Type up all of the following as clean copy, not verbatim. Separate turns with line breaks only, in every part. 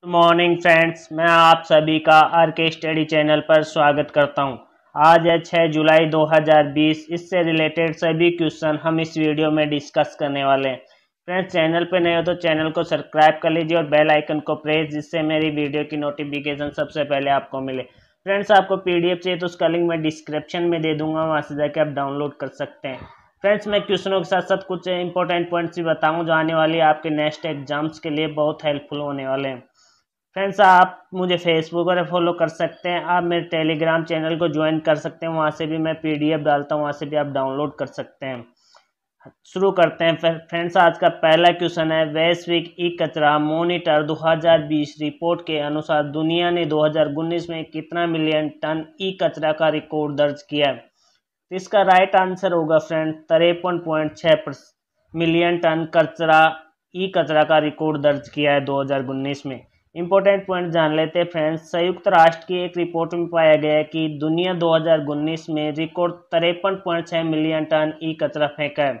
Good morning friends, मैं आप सभी का आर के स्टडी चैनल पर स्वागत करता हूं। आज है 6 जुलाई 2020। इससे रिलेटेड सभी क्वेश्चन हम इस वीडियो में डिस्कस करने वाले हैं। फ्रेंड्स, चैनल पर नए हो तो चैनल को सब्सक्राइब कर लीजिए और बेल आइकन को प्रेस, जिससे मेरी वीडियो की नोटिफिकेशन सबसे पहले आपको मिले। फ्रेंड्स, आपको पीडीएफ चाहिए तो उसका लिंक मैं डिस्क्रिप्शन में दे दूंगा, वहाँ से जाके आप डाउनलोड कर सकते हैं। फ्रेंड्स, मैं क्वेश्चनों के साथ साथ कुछ इंपॉर्टेंट पॉइंट्स भी बताऊँ जो आने वाली आपके नेक्स्ट एग्जाम्स के लिए बहुत हेल्पफुल होने वाले हैं। फ्रेंड्स, आप मुझे फेसबुक पर फॉलो कर सकते हैं, आप मेरे टेलीग्राम चैनल को ज्वाइन कर सकते हैं, वहाँ से भी मैं पीडीएफ डालता हूँ, वहाँ से भी आप डाउनलोड कर सकते हैं। शुरू करते हैं फ्रेंड्स। आज का पहला क्वेश्चन है, वैश्विक ई कचरा मॉनिटर 2020 रिपोर्ट के अनुसार दुनिया ने 2019 में कितना मिलियन टन ई कचरा का रिकॉर्ड दर्ज किया है? तो इसका राइट आंसर होगा फ्रेंड 53.6 मिलियन टन ई कचरा का रिकॉर्ड दर्ज किया है 2019 में। इंपॉर्टेंट पॉइंट जान लेते हैं फ्रेंड्स। संयुक्त राष्ट्र की एक रिपोर्ट में पाया गया है कि दुनिया 2019 में रिकॉर्ड 53.6 मिलियन टन ई कचरा फेंका है।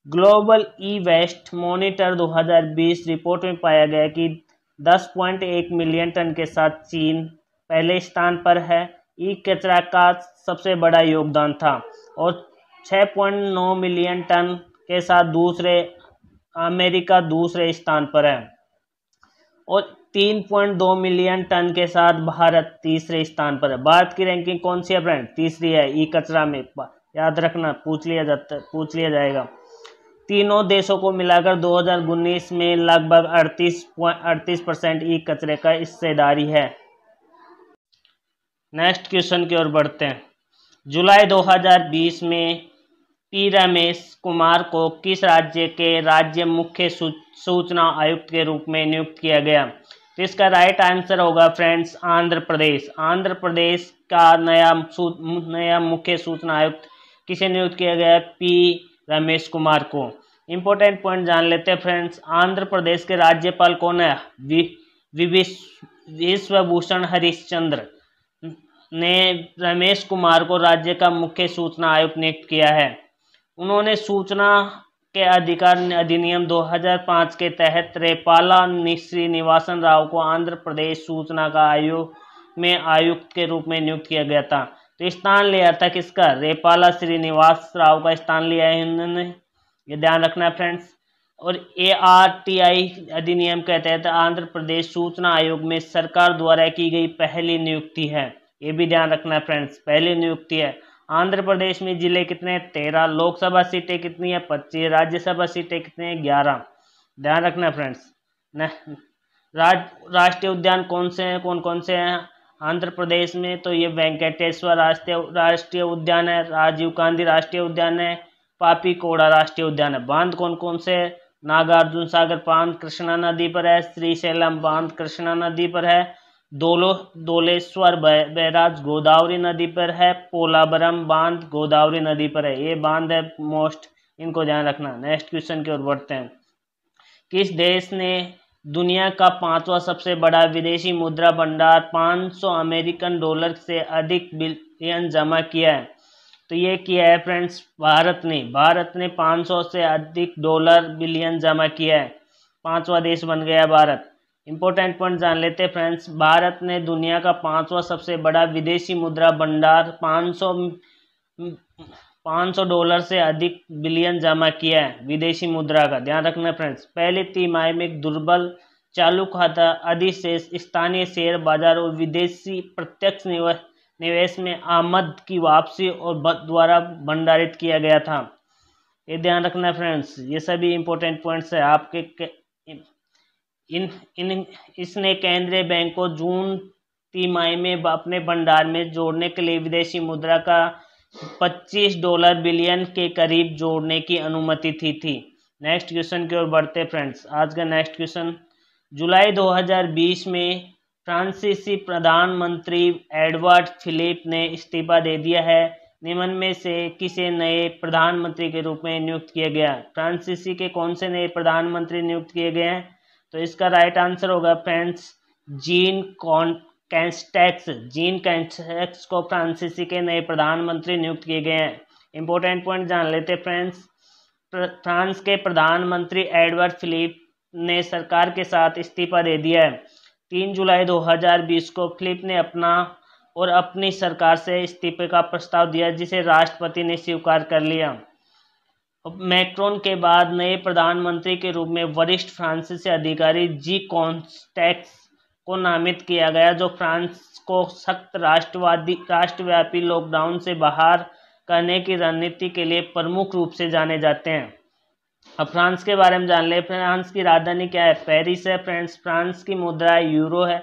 Global e waste monitor 2020 report में पाया गया है कि 10.1 मिलियन टन के साथ चीन पहले स्थान पर है। ई कचरा का सबसे बड़ा योगदान था और 6.9 मिलियन टन के साथ अमेरिका दूसरे स्थान पर है और 3.2 मिलियन टन के साथ भारत तीसरे स्थान पर है। भारत की रैंकिंग कौन सी है फ्रेंड? तीसरी है ई कचरा में। याद रखना, पूछ लिया जाएगा। तीनों देशों को मिलाकर 2019 में लगभग 38% ई कचरे का हिस्सेदारी है। नेक्स्ट क्वेश्चन की ओर बढ़ते हैं। जुलाई 2020 में पी रमेश कुमार को किस राज्य के राज्य मुख्य सूचना आयुक्त के रूप में नियुक्त किया गया? तो इसका राइट आंसर होगा फ्रेंड्स आंध्र प्रदेश। आंध्र प्रदेश का नया मुख्य सूचना आयुक्त किसे नियुक्त किया गया है? पी रमेश कुमार को। इंपॉर्टेंट पॉइंट जान लेते हैं फ्रेंड्स। आंध्र प्रदेश के राज्यपाल कौन है? विश्वभूषण हरिश्चंद्र ने रमेश कुमार को राज्य का मुख्य सूचना आयुक्त नियुक्त किया है। उन्होंने सूचना के अधिकार अधिनियम 2005 के तहत रेपाला श्रीनिवासन राव को आंध्र प्रदेश सूचना का आयोग में आयुक्त के रूप में नियुक्त किया गया था। तो स्थान लिया था किसका? रेपाला श्रीनिवास राव का स्थान लिया है इन्होंने, ये ध्यान रखना फ्रेंड्स। और ARTI अधिनियम के तहत आंध्र प्रदेश सूचना आयोग में सरकार द्वारा की गई पहली नियुक्ति है, ये भी ध्यान रखना फ्रेंड्स, पहली नियुक्ति है। आंध्र प्रदेश में जिले कितने? 13। लोकसभा सीटें कितनी है? 25। राज्यसभा सीटें कितनी है? 11। ध्यान रखना फ्रेंड्स। राष्ट्रीय उद्यान कौन से हैं, कौन कौन से हैं आंध्र प्रदेश में? तो ये वेंकटेश्वर राष्ट्रीय उद्यान है, राजीव गांधी राष्ट्रीय उद्यान है, पापी कोड़ा राष्ट्रीय उद्यान है। बांध कौन कौन से? नागार्जुन सागर बांध कृष्णा नदी पर है, श्रीशैलम बांध कृष्णा नदी पर है, दोलेश्वर बैराज गोदावरी नदी पर है, पोलावरम बांध गोदावरी नदी पर है। ये बांध है मोस्ट, इनको ध्यान रखना। नेक्स्ट क्वेश्चन की ओर बढ़ते हैं। किस देश ने दुनिया का 5वां सबसे बड़ा विदेशी मुद्रा भंडार 500 अमेरिकन डॉलर से अधिक बिलियन जमा किया है? तो ये किया है फ्रेंड्स भारत ने 500 से अधिक डॉलर बिलियन जमा किया है। 5वां देश बन गया भारत। इंपॉर्टेंट पॉइंट जान लेते हैं फ्रेंड्स। भारत ने दुनिया का 5वां सबसे बड़ा विदेशी मुद्रा भंडार 500 डॉलर से अधिक बिलियन जमा किया है विदेशी मुद्रा का। ध्यान रखना फ्रेंड्स। पहले तिमाही में एक दुर्बल चालू खाता अधिशेष स्थानीय शेयर बाजार और विदेशी प्रत्यक्ष निवेश में आमद की वापसी और द्वारा भंडारित किया गया था। ये ध्यान रखना फ्रेंड्स। ये सभी इंपॉर्टेंट पॉइंट्स है आपके। इसने केंद्रीय बैंक को जून तिमाही में अपने भंडार में जोड़ने के लिए विदेशी मुद्रा का 25 डॉलर बिलियन के करीब जोड़ने की अनुमति थी। नेक्स्ट क्वेश्चन की ओर बढ़ते फ्रेंड्स। आज का नेक्स्ट क्वेश्चन, जुलाई 2020 में फ्रांसीसी प्रधानमंत्री एडवर्ड फिलिप ने इस्तीफा दे दिया है। निम्न में से किसे नए प्रधानमंत्री के रूप में नियुक्त किया गया? फ्रांसीसी के कौन से नए प्रधानमंत्री नियुक्त किए गए हैं? तो इसका राइट आंसर होगा फ्रेंड्स जीन कैस्टेक्स को फ्रांसीसी के नए प्रधानमंत्री नियुक्त किए गए हैं। इंपॉर्टेंट पॉइंट जान लेते फ्रेंड्स। फ्रांस के प्रधानमंत्री एडवर्ड फिलिप ने सरकार के साथ इस्तीफा दे दिया है। 3 जुलाई 2020 को फिलिप ने अपनी सरकार से इस्तीफे का प्रस्ताव दिया, जिसे राष्ट्रपति ने स्वीकार कर लिया। मैक्रोन के बाद नए प्रधानमंत्री के रूप में वरिष्ठ फ्रांसीसी अधिकारी जी कॉस्टेक्स को नामित किया गया, जो फ्रांस को सख्त राष्ट्रव्यापी लॉकडाउन से बाहर करने की रणनीति के लिए प्रमुख रूप से जाने जाते हैं। अब फ्रांस के बारे में जान ले। फ्रांस की राजधानी क्या है? पेरिस है फ्रेंड्स। फ्रांस की मुद्रा यूरो है।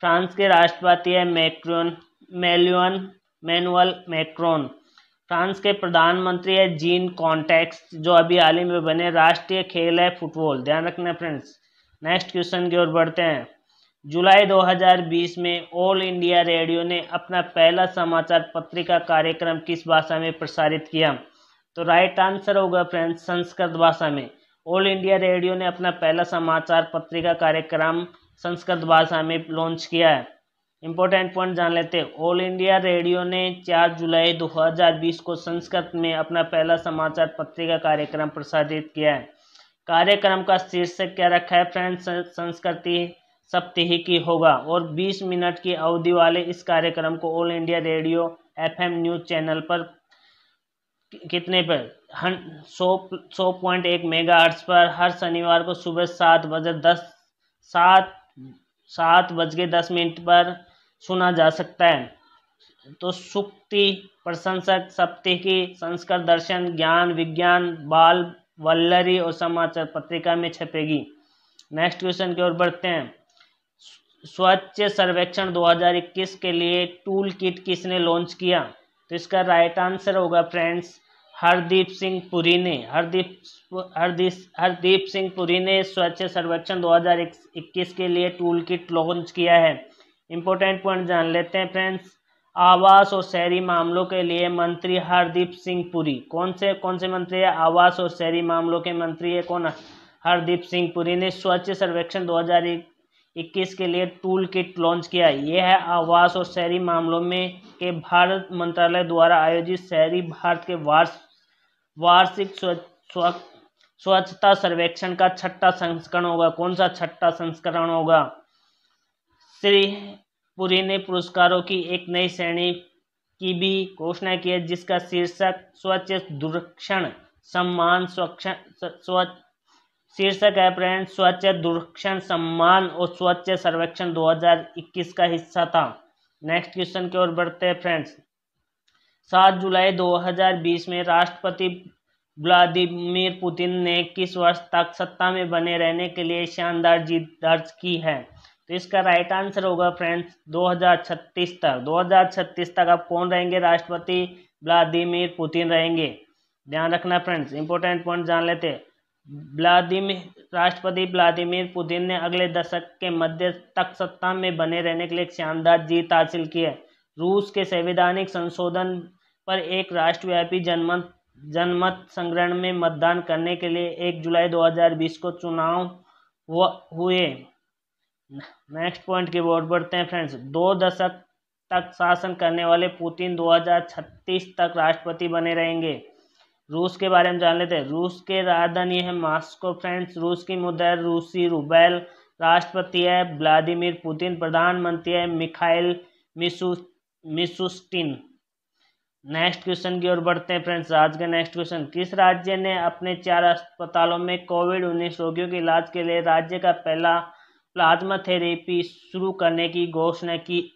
फ्रांस के राष्ट्रपति है मैनुअल मैक्रोन। फ्रांस के प्रधानमंत्री है जीन कॉस्टेक्स, जो अभी हाल ही में बने। राष्ट्रीय खेल है फुटबॉल, ध्यान रखना फ्रेंड्स। नेक्स्ट क्वेश्चन की ओर बढ़ते हैं। जुलाई 2020 में ऑल इंडिया रेडियो ने अपना पहला समाचार पत्रिका कार्यक्रम किस भाषा में प्रसारित किया? तो राइट आंसर होगा फ्रेंड्स संस्कृत भाषा में। ऑल इंडिया रेडियो ने अपना पहला समाचार पत्रिका कार्यक्रम संस्कृत भाषा में लॉन्च किया है। इंपॉर्टेंट पॉइंट जान लेते हैं। ऑल इंडिया रेडियो ने 4 जुलाई 2020 को संस्कृत में अपना पहला समाचार पत्रिका कार्यक्रम प्रसारित किया है। कार्यक्रम का शीर्षक क्या रखा है फ्रेंड्स? संस्कृति सप्ताहिकी होगा और 20 मिनट की अवधि वाले इस कार्यक्रम को all India radio FM news channel पर कितने पर 100.1 मेगाहर्ट्ज पर हर शनिवार को सुबह 7:10 पर सुना जा सकता है। तो सूक्ति, प्रशंसक, सप्ताहिकी, संस्कृत दर्शन, ज्ञान विज्ञान, बाल वल्लरी और समाचार पत्रिका में छपेगी। नेक्स्ट क्वेश्चन की ओर बढ़ते हैं। स्वच्छ सर्वेक्षण 2021 के लिए टूल किट किसने लॉन्च किया? तो इसका राइट आंसर होगा फ्रेंड्स हरदीप सिंह पुरी ने। हरदीप सिंह पुरी ने स्वच्छ सर्वेक्षण 2021 के लिए टूल किट लॉन्च किया है। इंपॉर्टेंट पॉइंट जान लेते हैं फ्रेंड्स। आवास और शहरी मामलों के लिए मंत्री हरदीप सिंह पुरी। कौन से मंत्री है? आवास और शहरी मामलों के मंत्री है कौन? हरदीप सिंह पुरी ने स्वच्छ सर्वेक्षण 2021 के लिए टूल किट लॉन्च किया। यह है आवास और शहरी मामलों में के भारत मंत्रालय द्वारा आयोजित शहरी भारत के वार्षिक स्वच्छता सर्वेक्षण का 6ठा संस्करण होगा। कौन सा 6ठा संस्करण होगा? श्री पुरी ने पुरस्कारों की एक नई श्रेणी की भी घोषणा की है, जिसका शीर्षक स्वच्छ दुर्क्षण सम्मान शीर्षक है फ्रेंड्स स्वच्छ दुर्क्षण सम्मान और स्वच्छ सर्वेक्षण 2021 का हिस्सा था। नेक्स्ट क्वेश्चन की ओर बढ़ते हैं फ्रेंड्स। 7 जुलाई 2020 में राष्ट्रपति व्लादिमीर पुतिन ने किस वर्ष तक सत्ता में बने रहने के लिए शानदार जीत दर्ज की है? तो इसका राइट आंसर होगा फ्रेंड्स 2036 तक। 2036 तक अब कौन रहेंगे? राष्ट्रपति व्लादिमीर पुतिन रहेंगे। ध्यान रखना फ्रेंड्स। इंपॉर्टेंट पॉइंट जान लेते हैं। राष्ट्रपति व्लादिमीर पुतिन ने अगले दशक के मध्य तक सत्ता में बने रहने के लिए एक शानदार जीत हासिल की है। रूस के संवैधानिक संशोधन पर एक राष्ट्रव्यापी जनमत संग्रहण में मतदान करने के लिए 1 जुलाई 2020 को चुनाव हुए। नेक्स्ट पॉइंट की ओर बढ़ते हैं फ्रेंड्स। 2 दशक तक शासन करने वाले पुतिन 2036 तक राष्ट्रपति बने रहेंगे। रूस के बारे में जान लेते हैं। रूस के राजधानी है मॉस्को फ्रेंड्स। रूस की मुद्रा है रूसी रूबेल। राष्ट्रपति है व्लादिमीर पुतिन। प्रधानमंत्री है मिखाइल मिशुस्टिन। नेक्स्ट क्वेश्चन की ओर बढ़ते हैं फ्रेंड्स। आज का नेक्स्ट क्वेश्चन। किस राज्य ने अपने 4 अस्पतालों में कोविड-19 रोगियों के इलाज के लिए राज्य का पहला प्लाज्मा थेरेपी शुरू करने की घोषणा की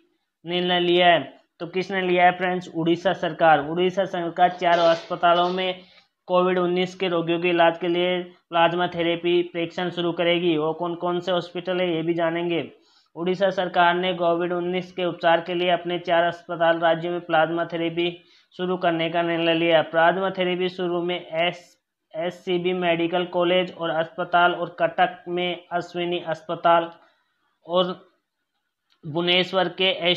निर्णय लिया है? तो किसने लिया है फ्रेंड्स? उड़ीसा सरकार। उड़ीसा सरकार 4 अस्पतालों में कोविड-19 के रोगियों के इलाज के लिए प्लाज्मा थेरेपी परीक्षण शुरू करेगी। और कौन कौन से हॉस्पिटल है ये भी जानेंगे। उड़ीसा सरकार ने कोविड-19 के उपचार के लिए अपने 4 अस्पताल राज्यों में प्लाज्मा थेरेपी शुरू करने का निर्णय लिया। प्लाज्मा थेरेपी शुरू में SCB मेडिकल कॉलेज और अस्पताल और कटक में अश्विनी अस्पताल और भुवनेश्वर के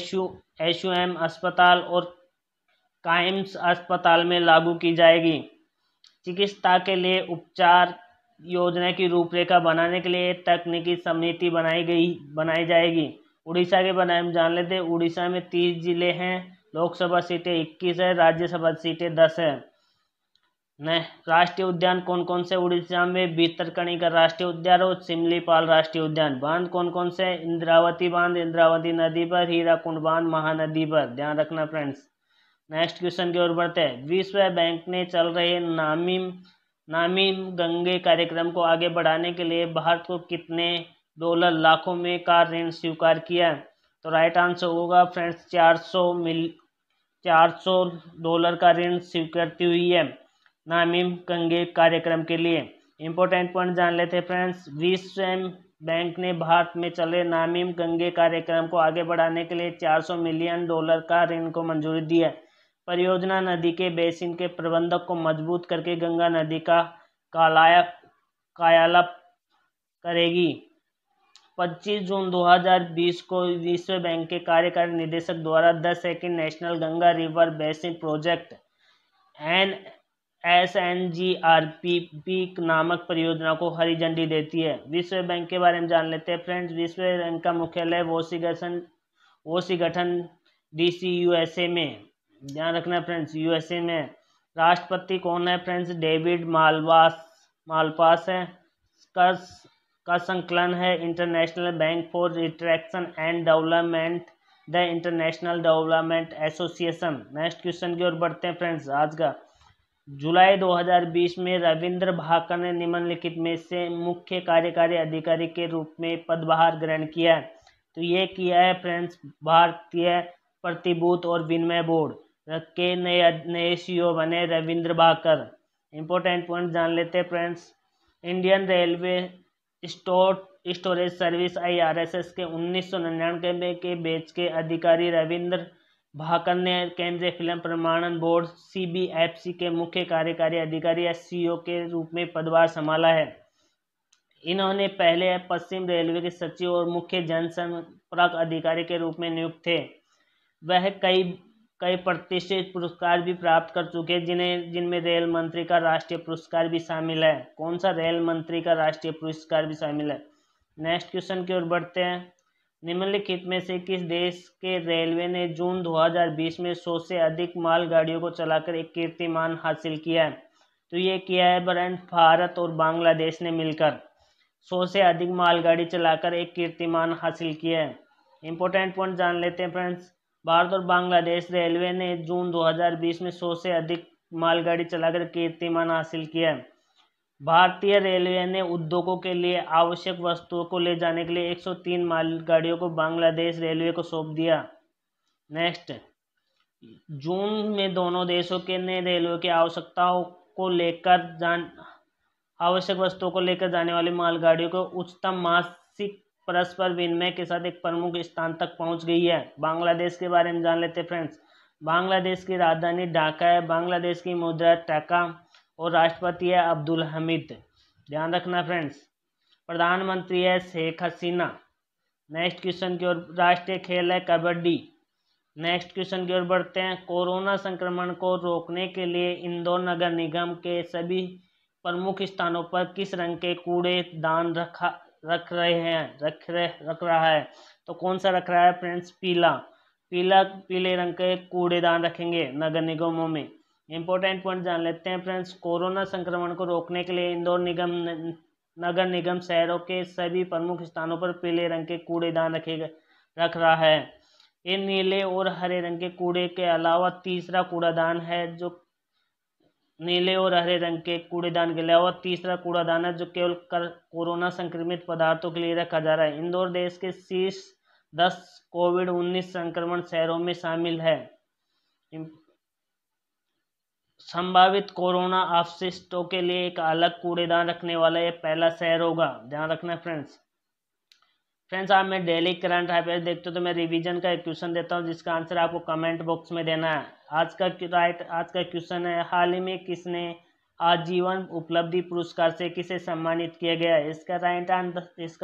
SUM अस्पताल और काइम्स अस्पताल में लागू की जाएगी। चिकित्सा के लिए उपचार योजना की रूपरेखा बनाने के लिए तकनीकी समिति बनाई जाएगी। उड़ीसा के बारे में जान लेते हैं। उड़ीसा में 30 जिले हैं। लोकसभा सीटें 21 है। राज्यसभा सीटें 10 है। न राष्ट्रीय उद्यान कौन कौन से उड़ीसा में भितरकनिका राष्ट्रीय उद्यान और सिमलीपाल राष्ट्रीय उद्यान। बांध कौन कौन से इंद्रावती बांध इंद्रावती नदी पर, हीराकुंड बांध महानदी पर, ध्यान रखना फ्रेंड्स। नेक्स्ट क्वेश्चन की ओर बढ़ते हैं। विश्व बैंक ने चल रहे नामी गंगे कार्यक्रम को आगे बढ़ाने के लिए भारत को कितने डॉलर लाखों में का ऋण स्वीकार किया। तो राइट आंसर होगा फ्रेंड्स $400 का ऋण स्वीकृति हुई है नामी गंगे कार्यक्रम के लिए। इंपॉर्टेंट पॉइंट जान लेते हैं फ्रेंड्स। विश्व बैंक ने भारत में चले नामी गंगे कार्यक्रम को आगे बढ़ाने के लिए $400 मिलियन का ऋण को मंजूरी दी है। परियोजना नदी के बेसिन के प्रबंधक को मजबूत करके गंगा नदी का कायालाप करेगी। 25 जून 2020 को विश्व बैंक के कार्यकारी निदेशक द्वारा the second national Ganga river basin project SNGRPP नामक परियोजना को हरी झंडी देती है। विश्व बैंक के बारे में जान लेते हैं फ्रेंड्स। विश्व बैंक का मुख्यालय वॉशिंगटन DC USA में, ध्यान रखना फ्रेंड्स, USA में। राष्ट्रपति कौन है फ्रेंड्स? डेविड मालपास है। का संकलन है international bank for reconstruction and development, the international development association. Next question की ओर बढ़ते हैं फ्रेंड्स। आज का जुलाई 2020 में रविंद्र भाकर ने निम्नलिखित में से मुख्य कार्यकारी अधिकारी के रूप में पदभार ग्रहण किया है। तो ये किया है फ्रेंड्स भारतीय प्रतिभूति और विनिमय बोर्ड के नए CEO बने रविंद्र भाकर। इंपॉर्टेंट पॉइंट जान लेते हैं friends. Indian railway storage service IRSS के 1999 के बैच के अधिकारी रविंद्र भाकर ने केंद्रीय फिल्म प्रमाणन बोर्ड CBFC के मुख्य कार्यकारी अधिकारी या CEO के रूप में पदभार संभाला है। इन्होंने पहले पश्चिम रेलवे के सचिव और मुख्य जनसंपर्क अधिकारी के रूप में नियुक्त थे। वह कई प्रतिष्ठित पुरस्कार भी प्राप्त कर चुके हैं, जिनमें रेल मंत्री का राष्ट्रीय पुरस्कार भी शामिल है। कौन सा रेल मंत्री का राष्ट्रीय पुरस्कार भी शामिल है? नेक्स्ट क्वेश्चन की ओर बढ़ते हैं। निम्नलिखित में से किस देश के रेलवे ने जून 2020 में 100 से अधिक मालगाड़ियों को चलाकर एक कीर्तिमान हासिल किया है? तो ये किया है भारत और बांग्लादेश ने मिलकर 100 से अधिक मालगाड़ी चलाकर एक कीर्तिमान हासिल किया है। इंपॉर्टेंट पॉइंट जान लेते हैं फ्रेंड्स। भारत और बांग्लादेश रेलवे ने जून 2020 में 100 से अधिक मालगाड़ी चलाकर कीर्तिमान हासिल किया है। भारतीय रेलवे ने उद्योगों के लिए आवश्यक वस्तुओं को ले जाने के लिए 103 मालगाड़ियों को बांग्लादेश रेलवे को सौंप दिया। नेक्स्ट, जून में दोनों देशों के ने रेलवे की आवश्यक वस्तुओं को लेकर जाने वाली मालगाड़ियों को उच्चतम मासिक परस्पर विनिमय के साथ एक प्रमुख स्थान तक पहुंच गई है। बांग्लादेश के बारे में जान लेते हैं फ्रेंड्स। बांग्लादेश की राजधानी ढाका है। बांग्लादेश की मुद्रा टका और राष्ट्रपति है अब्दुल हमीद। ध्यान रखना फ्रेंड्स। प्रधानमंत्री है शेख हसीना। नेक्स्ट क्वेश्चन की ओर। राष्ट्रीय खेल है कबड्डी। नेक्स्ट क्वेश्चन की ओर बढ़ते हैं। कोरोना संक्रमण को रोकने के लिए इंदौर नगर निगम के सभी प्रमुख स्थानों पर किस रंग के कूड़ेदान रख रहा है? तो कौन सा रख रहा है फ्रेंड्स? पीले रंग के कूड़ेदान रखेंगे नगर निगमों में। इंपॉर्टेंट पॉइंट जान लेते हैं फ्रेंड्स। कोरोना संक्रमण को रोकने के लिए इंदौर नगर निगम शहरों के सभी प्रमुख स्थानों पर पीले रंग के कूड़ेदान रख रहा है। ये नीले और हरे रंग के कूड़े के अलावा तीसरा कूड़ादान है जो नीले और हरे रंग के कूड़ेदान के अलावा तीसरा कूड़ादान है जो केवल कोरोना संक्रमित पदार्थों के लिए रखा जा रहा है। इंदौर देश के शीर्ष 10 कोविड-19 संक्रमण शहरों में शामिल है। संभावित कोरोना अपशिष्टों के लिए एक अलग कूड़ेदान रखने वाला ये पहला शहर होगा। ध्यान रखना फ्रेंड्स। आप मैं डेली करंट अफेयर्स देखते हो तो मैं रिवीजन का एक क्वेश्चन देता हूं जिसका आंसर आपको कमेंट बॉक्स में देना है। आज का क्वेश्चन है, हाल ही में किसने आजीवन उपलब्धि पुरस्कार से किसे सम्मानित किया गया है? इसका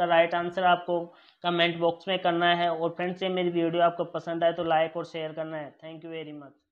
राइट आंसर आपको कमेंट बॉक्स में करना है। और फ्रेंड्स, ये मेरी वीडियो आपको पसंद आए तो लाइक और शेयर करना है। Thank you very much.